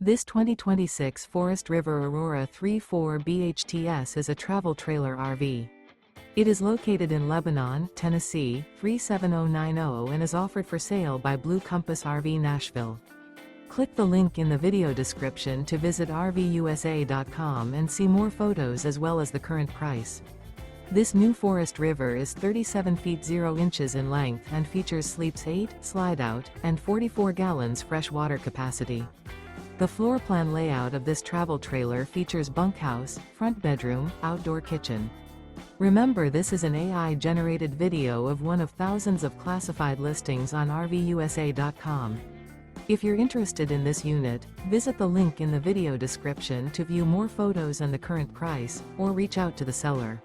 This 2026 Forest River Aurora 3.4 BHTS is a travel trailer RV. It is located in Lebanon, Tennessee, 37090 and is offered for sale by Blue Compass RV Nashville. Click the link in the video description to visit RVUSA.com and see more photos as well as the current price. This new Forest River is 37 feet 0 inches in length and features sleeps 8, Slideout, and 44 gallons fresh water capacity. The floor plan layout of this travel trailer features bunkhouse, front bedroom, outdoor kitchen. Remember, this is an AI-generated video of one of thousands of classified listings on RVUSA.com. If you're interested in this unit, visit the link in the video description to view more photos and the current price, or reach out to the seller.